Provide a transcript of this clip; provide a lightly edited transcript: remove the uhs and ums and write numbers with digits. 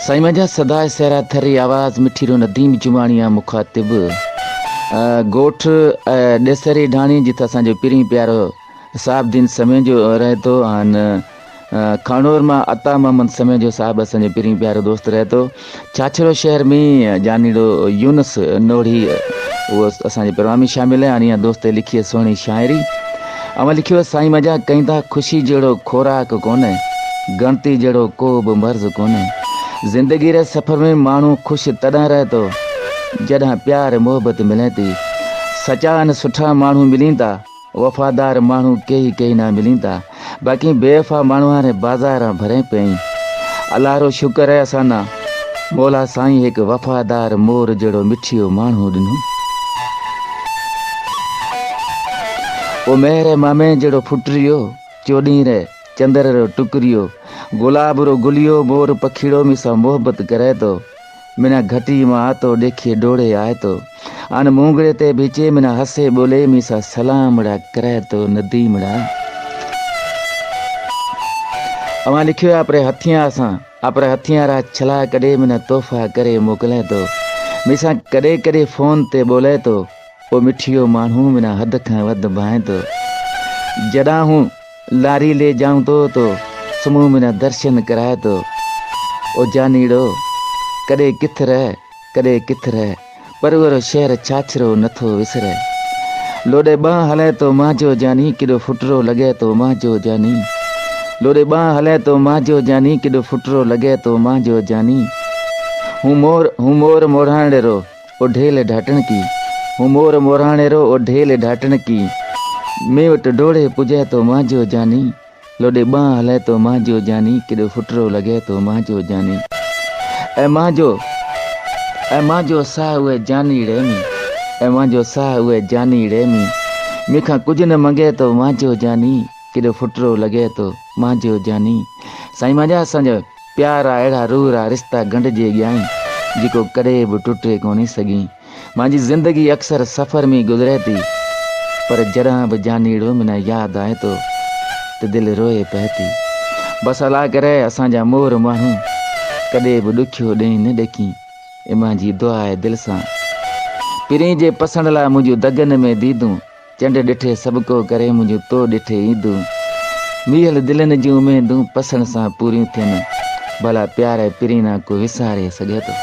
साईं मजा सदाए सहरा थरी आवाज़ मिठी रो नदीम जुमानिया मुखातिब गोठ ॾेसरी ढाणी जिथे असांजो पिरी प्यारो साहब दिन समय जो रहे तो आन खानौर मां अता मोहम्मद समय जो साहब असांजो पिरी प्यारो दोस्त रहे तो छाछरो शहर में जानीड़ो यूनस नोड़ी वो असांजे प्रोग्राम में शामिल है। आनी दोस्त लिखी सोहनी शायरी अव लिखियो साईं मजा कईंदा खुशी जहिड़ो खोराक कोन्हे गणती जहिड़ो को बि मर्ज़ कोन्हे ज़िंदगी रे सफ़र में माण्हू ख़ुशि तॾहिं रहे थो जॾहिं प्यार मोहबत मिले थी। सचा न सुठा माण्हू मिलनि था वफ़ादार माण्हू कई न मिलनि था बाक़ी बेवफ़ा माण्हू हाणे बाज़ार भरे पई। अल्लाह रो शुक्र है असां मौला साईं हिकु वफ़ादार मोर जहिड़ो मिठियो माण्हू ॾिनो। ओ मेरे मामे जहिड़ो फुटरियो चोॾहीं रे चंदर रो टुकरियो गुलाब रो गुलियो मोर पखीड़ो मूंसां मोहबत करे तो मिना घटी मां आतो ॾेखे डोड़े आए तो आन मूंगड़े ते बीचे मिना हसे बोले मूंसां सलामड़ा करे तो नदीमड़ा। अवां लिखियो आपरे हथियां रा छला कॾे मिना तोहफ़ा करे मोकिले तो मूंसां कॾे फ़ोन ते बोले तो ओ मिठियो माण्हू मिना हद खां वध भाए तो जॾां हूँ लारी ले जाऊं तो समूह मिना दर्शन कराए तो ओ जानीड़ो कॾे किथ रहे परवरो शहर छाछरो नथो विसरे लोॾे बांह हले तो मांजो जानी केॾो फुटरो लॻे तो मांजो जानी लोॾे बांह हले तो मांजो जानी केॾो फुटरो लॻे तो मांजो जानी हूं मोर मोराणेरो ओ ढेल ढाटण की हूं मोर मोराणेरो ओ ढेल ढाटण की मैं वटि डोड़े पुॼे तो मांजो जानी लोॾे बांह हले तो मांजो जानी केॾो फुटरो लॻे तो मांजो जानी ऐं मांजो साह उहे जानी रेमी ऐं मांजो साह उहे जानी रेमी मूंखां कुझु न मंगे तो मांजो जानी केॾो फुटरो लॻे तो मांजो जानी। साईं मांजा असांजा प्यारा अहिड़ा रूरा रिश्ता ॻंढिजे ॻिया आहिनि जेको कॾहिं बि टुटे कोन्हे सघी। मुंहिंजी ज़िंदगी अक्सर सफ़र में गुज़रे थी पर जॾहिं बि जानीड़ो मिना यादि आए तो त दिलि रोए पए थी। बसि अला करे असांजा मोर माण्हू कॾहिं बि ॾुखियो ॾेई न ॾकी ए मुंहिंजी दुआ आहे दिलि सां पिरी जे पसंदि लाइ मुंहिंजूं दगनि में दीदूं चंड ॾिठे सभु को करे मुंहिंजूं तो ॾिठे ईंदूं मियल दिलनि जूं उमेदूं पसंदि सां पूरियूं थियनि भला प्यारे पिरी ना को विसारे सघे थो।